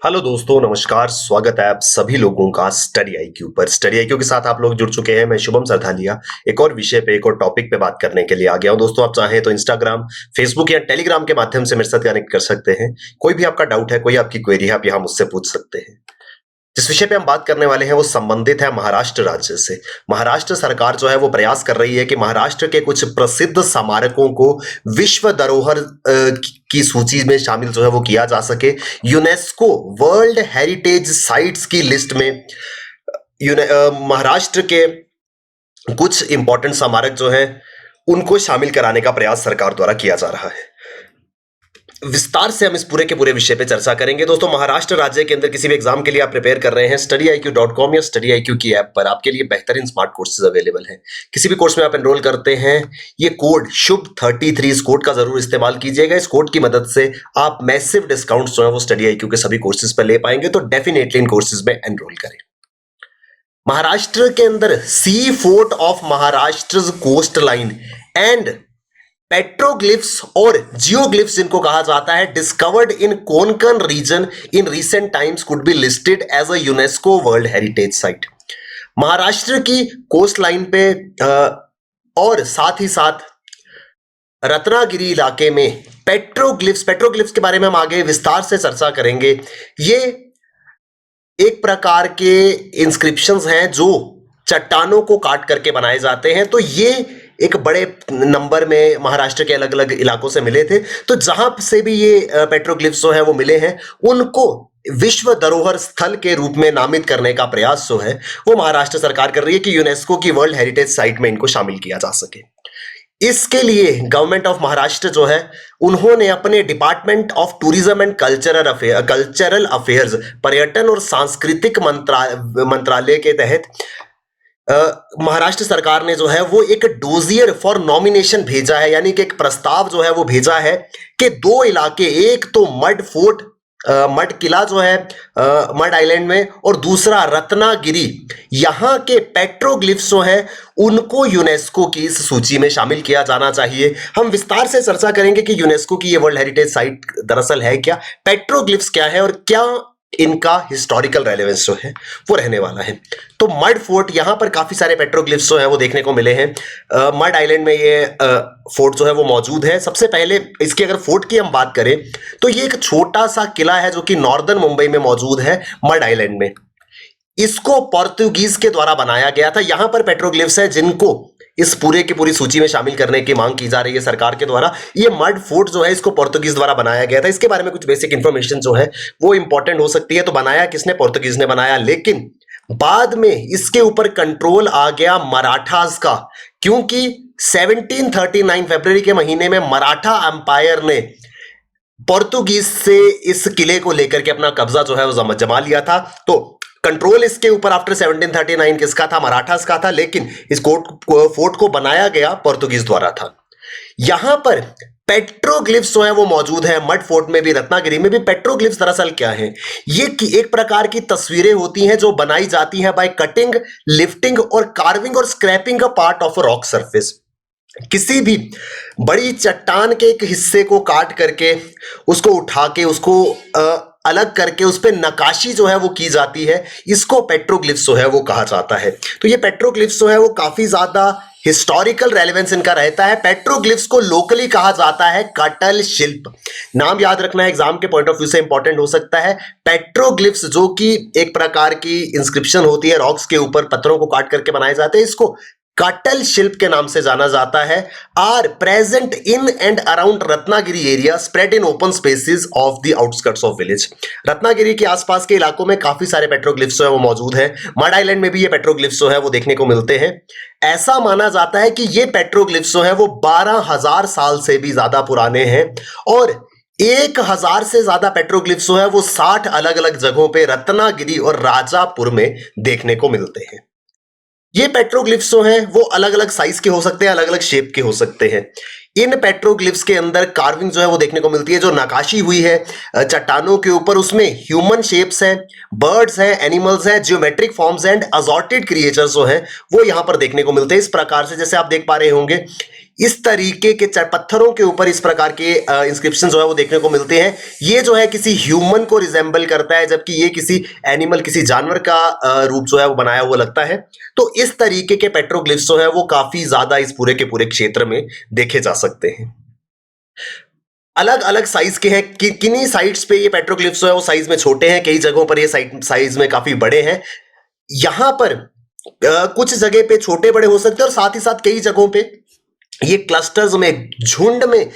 Hello दोस्तों, नमस्कार। स्वागत है आप सभी लोगों का स्टडी आईक्यू पर। स्टडी आईक्यू के साथ आप लोग जुड़ चुके हैं। मैं शुभम सरधालिया एक और विषय पे, एक और टॉपिक पे बात करने के लिए आ गया हूं। दोस्तों, आप चाहें तो इंस्टाग्राम, फेसबुक या टेलीग्राम के माध्यम से मेरे साथ कनेक्ट कर सकते हैं। कोई भी आपका डाउट है, कोई आपकी क्वेरी है, आप यहाँ मुझसे पूछ सकते हैं। जिस विषय पे हम बात करने वाले हैं वो संबंधित है महाराष्ट्र राज्य से। महाराष्ट्र सरकार जो है वो प्रयास कर रही है कि महाराष्ट्र के कुछ प्रसिद्ध स्मारकों को विश्व धरोहर की सूची में शामिल जो है वो किया जा सके। यूनेस्को वर्ल्ड हेरिटेज साइट्स की लिस्ट में महाराष्ट्र के कुछ इंपॉर्टेंट स्मारक जो है उनको शामिल कराने का प्रयास सरकार द्वारा किया जा रहा है। विस्तार से हम इस पूरे के पूरे विषय पे चर्चा करेंगे। दोस्तों, महाराष्ट्र राज्य के अंदर किसी भी एग्जाम के लिए आप प्रिपेयर कर रहे हैं, studyIQ.com या studyIQ की ऐप पर आपके लिए बेहतरीन स्मार्ट कोर्सेज अवेलेबल हैं। किसी भी कोर्स में आप एनरोल करते हैं, ये कोड शुभ 33 इस कोड का जरूर इस्तेमाल कीजिएगा। इस कोड की मदद से आप मैसिव डिस्काउंट जो है वो studyIQ के सभी कोर्सेज पर ले पाएंगे, तो डेफिनेटली इन कोर्सेज में एनरोल करें। महाराष्ट्र के अंदर sea fort of Maharashtra coast line and petroglyphs और जियोग्लिफ्स जिनको कहा जाता है, discovered in Konkan region in recent times could be listed as a UNESCO world heritage site. Maharashtra की कोस्ट लाइन पे और साथ ही साथ रत्नागिरी इलाके में पेट्रोग्लिफ्स के बारे में हम आगे विस्तार से चर्चा करेंगे। ये एक प्रकार के इंस्क्रिप्शंस हैं जो चट्टानों को काट करके बनाए जाते हैं। तो ये एक बड़े नंबर में महाराष्ट्र के अलग अलग इलाकों से मिले थे। तो जहां से भी ये पेट्रोग्लिफ्स जो है वो मिले हैं, उनको विश्व धरोहर स्थल के रूप में नामित करने का प्रयास जो है वो महाराष्ट्र सरकार कर रही है कि यूनेस्को की वर्ल्ड हेरिटेज साइट में इनको शामिल किया जा सके। इसके लिए गवर्नमेंट ऑफ महाराष्ट्र जो है उन्होंने अपने department of tourism and cultural affairs, पर्यटन और सांस्कृतिक मंत्रालय के तहत महाराष्ट्र सरकार ने जो है वो एक डोजियर फॉर नॉमिनेशन भेजा है, यानी कि एक प्रस्ताव जो है वो भेजा है कि दो इलाके, एक तो मड फोर्ट मड किला जो है मड आइलैंड में, और दूसरा रत्नागिरी, यहाँ के पेट्रोग्लिफ्स जो है उनको यूनेस्को की इस सूची में शामिल किया जाना चाहिए। हम विस्तार से चर्चा करेंगे कि यूनेस्को की ये वर्ल्ड हेरिटेज साइट दरअसल है क्या, पेट्रोग्लिफ्स क्या है और क्या इनका हिस्टोरिकल रेलेवेंस जो है वो रहने वाला है। तो मड फोर्ट, यहां पर काफी सारे पेट्रोग्लिफ्स जो है वो देखने को मिले हैं। मड आइलैंड में ये फोर्ट जो है वो मौजूद है। सबसे पहले इसकी अगर फोर्ट की हम बात करें तो ये एक छोटा सा किला है जो कि नॉर्दर्न मुंबई में मौजूद है, मड आइलैंड में। इसको पोर्तुगीज के द्वारा बनाया गया था। यहां पर पेट्रोग्लिफ्स है जिनको इस पूरे की पूरी सूची में शामिल करने की मांग की जा रही है सरकार के द्वारा। ये मड फोर्ट जो है इसको पोर्तुगीज द्वारा बनाया गया था। इसके बारे में कुछ बेसिक इंफॉर्मेशन जो है वो इंपॉर्टेंट हो सकती है। तो बनाया किसने? पोर्तुगीज ने बनाया, लेकिन बाद में इसके ऊपर कंट्रोल आ गया मराठास का, क्योंकि 1739 फरवरी के महीने में मराठा एम्पायर ने पोर्तुगीज से इस किले को लेकर के अपना कब्जा जो है वो जमा लिया था। तो कंट्रोल इसके ऊपर आफ्टर 1739 किसका था? मराठास का था, लेकिन इस फोर्ट को बनाया गया पोर्तुगीज द्वारा था। यहां पर पेट्रोग्लिफ्स जो है वो मौजूद है, मड फोर्ट में भी, रत्नागिरी में भी। पेट्रोग्लिफ्स दरअसल क्या है? ये एक प्रकार की तस्वीरें होती हैं जो बनाई जाती हैं बाय कटिंग, लिफ्टिंग और कार्विंग और scraping a part of a rock surface. किसी भी बड़ी चट्टान के एक हिस्से को काट करके उसको उठा के उसको अलग करके उस पर नकाशी जो है वो की जाती है। इसको पेट्रोग्लिफ्स जो है वो कहा जाता है। तो ये पेट्रोग्लिफ्स जो है वो काफी ज्यादा हिस्टोरिकल रेलेवेंस इनका रहता है। पेट्रोग्लिफ्स को लोकली कहा जाता है कटल शिल्प। नाम याद रखना है, एग्जाम के पॉइंट ऑफ व्यू से इंपॉर्टेंट हो सकता है। पेट्रोग्लिफ्स जो कि एक प्रकार की इंस्क्रिप्शन होती है, रॉक्स के ऊपर पत्थरों को काट करके बनाए जाते हैं, इसको कटल शिल्प के नाम से जाना जाता है। Are present in and around Ratnagiri area, spread in open spaces of the outskirts of village. Ratnagiri के आसपास के इलाकों में काफी सारे पेट्रोग्लिफ्स जो है वो मौजूद है। मड आइलैंड में भी ये पेट्रोग्लिफ्स जो है वो देखने को मिलते हैं। ऐसा माना जाता है कि ये पेट्रोग्लिफ्स जो है वो 12,000 साल से भी ज्यादा पुराने हैं, और 1,000 से ज्यादा पेट्रोग्लिफ्स जो है वो 60 अलग अलग जगहों पे रत्नागिरी और राजापुर में देखने को मिलते हैं। ये पेट्रोग्लिफ्स जो हैं वो अलग अलग साइज के हो सकते हैं, अलग अलग शेप के हो सकते हैं। इन पेट्रोग्लिफ्स के अंदर कार्विंग जो है वो देखने को मिलती है, जो नकाशी हुई है चट्टानों के ऊपर, उसमें ह्यूमन शेप्स हैं, बर्ड्स हैं, एनिमल्स हैं, geometric forms and assorted creatures जो हैं वो यहां पर देखने को मिलते हैं। इस प्रकार से जैसे आप देख पा रहे होंगे, इस तरीके के पत्थरों के ऊपर इस प्रकार के इंस्क्रिप्शन जो है वो देखने को मिलते हैं। ये जो है किसी ह्यूमन को रिजेंबल करता है, जबकि ये किसी एनिमल, किसी जानवर का रूप जो है वो बनाया हुआ लगता है। तो इस तरीके के पेट्रोग्लिफ्स जो है वो काफी ज्यादा इस पूरे के पूरे क्षेत्र में देखे जा सकते हैं। अलग अलग साइज के हैं, किन्हीं साइट्स पे ये पेट्रोग्लिफ्स जो है वो साइज में छोटे हैं, कई जगहों पर ये साइज में काफी बड़े हैं। यहां पर कुछ जगह पे छोटे बड़े हो सकते हैं और साथ ही साथ कई जगहों पे ये क्लस्टर्स में, झुंड में,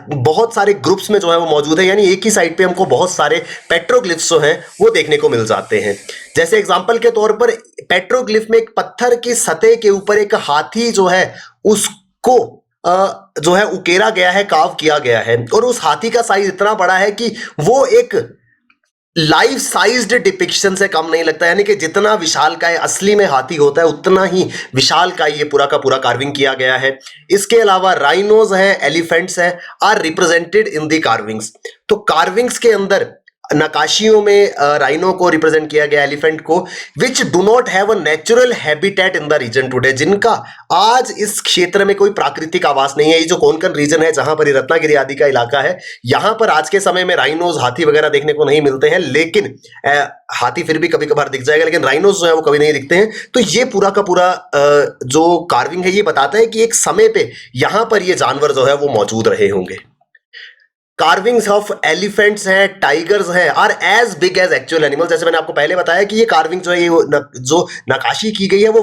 बहुत सारे ग्रुप्स में जो है वो मौजूद है, यानी एक ही साइड पे हमको बहुत सारे पेट्रोग्लिफ्स जो हैं वो देखने को मिल जाते हैं। जैसे एग्जांपल के तौर पर पेट्रोग्लिफ में एक पत्थर की सतह के ऊपर एक हाथी जो है उसको जो है उकेरा गया है, कार्व किया गया है, और उस हाथी का साइज इतना बड़ा है कि वो एक लाइफ साइज्ड डिपिक्शन से कम नहीं लगता, यानी कि जितना विशाल का असली में हाथी होता है उतना ही विशाल का ये पूरा का पूरा कार्विंग किया गया है। इसके अलावा राइनोज हैं, एलिफेंट्स हैं, are represented in the carvings. तो कार्विंग्स के अंदर नकाशियों में राइनो को रिप्रेजेंट किया गया, एलिफेंट को, which do not have a natural habitat in the region today, जिनका आज इस क्षेत्र में कोई प्राकृतिक आवास नहीं है। ये जो कोंकण रीजन है, जहां पर रत्नागिरी आदि का इलाका है, यहां पर आज के समय में राइनोज, हाथी वगैरह देखने को नहीं मिलते हैं, लेकिन हाथी फिर भी कभी कभार दिख जाएगा, लेकिन राइनोज जो है वो कभी नहीं दिखते हैं। तो ये पूरा का पूरा जो कार्विंग है ये बताता है कि एक समय पे यहां पर ये जानवर जो है वो मौजूद रहे होंगे। कार्विंग्स ऑफ एलिफेंट्स हैं, टाइगर्स हैं, are as big as actual animal. जैसे मैंने आपको पहले बताया कि ये कार्विंग जो है, ये जो नकाशी की गई है वो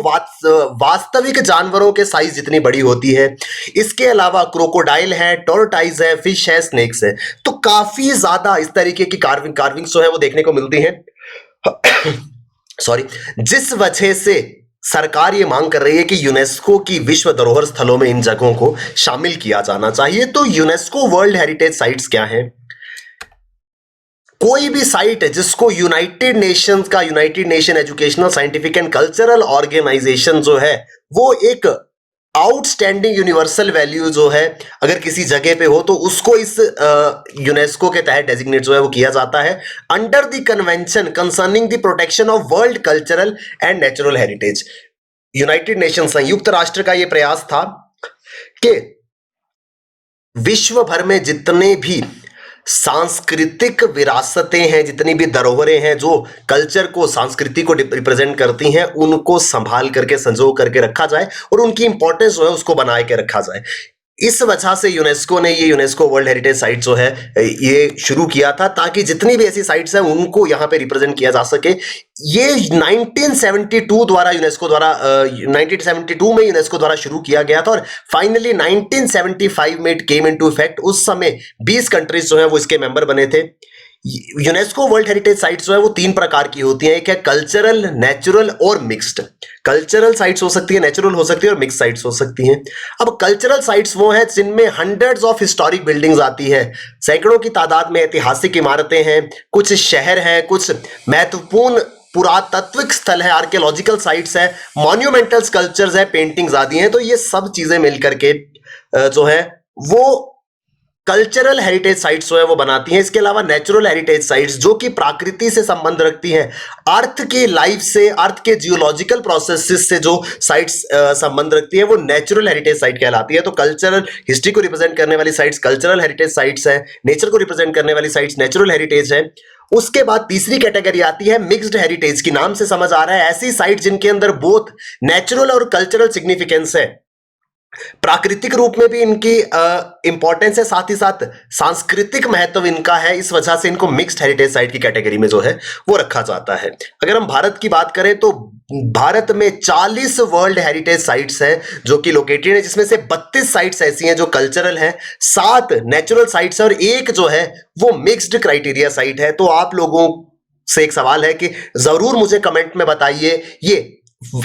वास्तविक जानवरों के साइज जितनी बड़ी होती है। इसके अलावा क्रोकोडाइल है, टॉर्टाइज है, फिश है, स्नेक्स है। तो काफी ज्यादा इस तरीके की कार्विंग्स जो है वो देखने को मिलती है। सॉरी, जिस वजह से सरकार ये मांग कर रही है कि यूनेस्को की विश्व धरोहर स्थलों में इन जगहों को शामिल किया जाना चाहिए। तो यूनेस्को वर्ल्ड हेरिटेज साइट्स क्या हैं? कोई भी साइट है जिसको United Nation Educational, Scientific and Cultural Organization जो है वो एक आउटस्टैंडिंग यूनिवर्सल वैल्यू जो है अगर किसी जगह पे हो तो उसको इस यूनेस्को के तहत डेजिग्नेट जो है वो किया जाता है under the convention concerning the protection of world cultural and natural heritage. United nation, संयुक्त राष्ट्र का यह प्रयास था कि विश्व भर में जितने भी सांस्कृतिक विरासतें हैं, जितनी भी धरोहरें हैं जो कल्चर को, संस्कृति को रिप्रेजेंट करती हैं, उनको संभाल करके, संजो करके रखा जाए और उनकी इंपॉर्टेंस जो है उसको बनाए के रखा जाए। इस वजह से यूनेस्को ने ये यूनेस्को वर्ल्ड हेरिटेज साइट जो है ये शुरू किया था, ताकि जितनी भी ऐसी साइट्स हैं उनको यहाँ पे रिप्रेजेंट किया जा सके। ये 1972 द्वारा यूनेस्को द्वारा 1972 में यूनेस्को द्वारा शुरू किया गया था और फाइनली 1975 में इट केम इनटू इफेक्ट। उस समय 20 कंट्रीज जो है वो इसके मेंबर बने थे। यूनेस्को वर्ल्ड हेरिटेज साइट्स जो है वो 3 प्रकार की होती हैं। एक है कल्चरल, नेचुरल और मिक्स्ड। कल्चरल साइट्स हो सकती है, नेचुरल हो सकती है और मिक्स साइट्स हो सकती हैं। अब कल्चरल साइट्स वो हैं जिनमें हंड्रेड्स ऑफ हिस्टोरिक बिल्डिंग्स आती है, सैकड़ों की तादाद में ऐतिहासिक इमारतें हैं, कुछ शहर हैं, कुछ महत्वपूर्ण पुरातात्विक स्थल है, आर्कियोलॉजिकल साइट्स है, मॉन्यूमेंटल स्कल्पचर्स है, पेंटिंग्स आदि हैं। तो ये सब चीजें मिलकर के जो है वो कल्चरल हेरिटेज साइट्स जो है वो बनाती हैं। इसके अलावा नेचुरल हेरिटेज साइट्स जो कि प्रकृति से संबंध रखती हैं, अर्थ की लाइफ से, अर्थ के जियोलॉजिकल प्रोसेसेस से जो साइट्स संबंध रखती है वो नेचुरल हेरिटेज साइट कहलाती है। तो कल्चरल हिस्ट्री को रिप्रेजेंट करने वाली साइट्स कल्चरल हेरिटेज साइट्स है, नेचर को रिप्रेजेंट करने वाली साइट्स नेचुरल हेरिटेज है। उसके बाद तीसरी कैटेगरी आती है मिक्स्ड हेरिटेज की। नाम से समझ आ रहा है ऐसी साइट जिनके अंदर बोथ नेचुरल और कल्चरल सिग्निफिकेंस है, प्राकृतिक रूप में भी इनकी इंपॉर्टेंस है, साथ ही साथ सांस्कृतिक महत्व इनका है। इस वजह से इनको मिक्स्ड हेरिटेज साइट की कैटेगरी में जो है वो रखा जाता है। अगर हम भारत की बात करें तो भारत में 40 वर्ल्ड हेरिटेज साइट्स हैं जो कि लोकेटेड है, जिसमें से 32 साइट्स ऐसी हैं जो कल्चरल हैं, 7 नेचुरल साइट्स है और एक जो है वो मिक्स्ड क्राइटेरिया साइट है। तो आप लोगों से एक सवाल है कि जरूर मुझे कमेंट में बताइए ये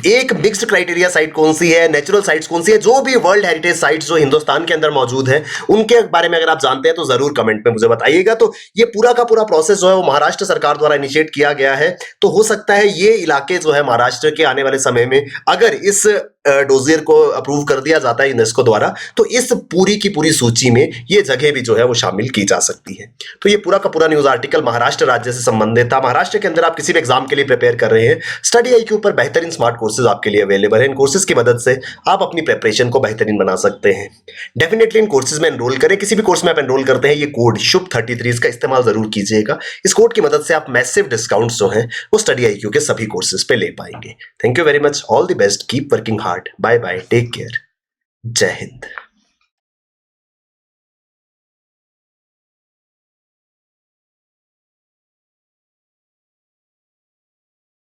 एक मिक्स्ड क्राइटेरिया साइट कौन सी है, नेचुरल साइट्स कौन सी है। जो भी वर्ल्ड हेरिटेज साइट्स जो हिंदुस्तान के अंदर मौजूद हैं उनके बारे में अगर आप जानते हैं तो जरूर कमेंट में मुझे बताइएगा। तो ये पूरा का पूरा प्रोसेस जो है वो महाराष्ट्र सरकार द्वारा इनिशिएट किया गया है। तो हो सकता है ये इलाके जो है महाराष्ट्र के आने वाले समय में अगर इस डोजियर को अप्रूव कर दिया जाता है यूनेस्को द्वारा, तो इस पूरी की पूरी सूची में ये जगह भी जो है वो शामिल की जा सकती है। तो ये पूरा का पूरा न्यूज आर्टिकल महाराष्ट्र राज्य से संबंधित था। महाराष्ट्र के अंदर आप किसी भी एग्जाम के लिए प्रिपेयर कर रहे हैं, स्टडी IQ पर बेहतरीन स्मार्ट कोर्सेज आपके लिए अवेलेबल है। इन कोर्सेज की मदद से आप अपनी प्रिपरेशन को बेहतरीन बना सकते हैं। डेफिनेटली इन कोर्सेज में एनरोल करें। किसी भी कोर्स में आप एनरोल करते हैं, ये कोड शुभ33 इसका इस्तेमाल जरूर कीजिएगा। इस कोड की मदद से आप मैसिव डिस्काउंट्स जो हैं वो स्टडी IQ के सभी कोर्सेज पे ले पाएंगे। Thank you very much, all the best, keep working hard, bye bye, take care, जय हिंद।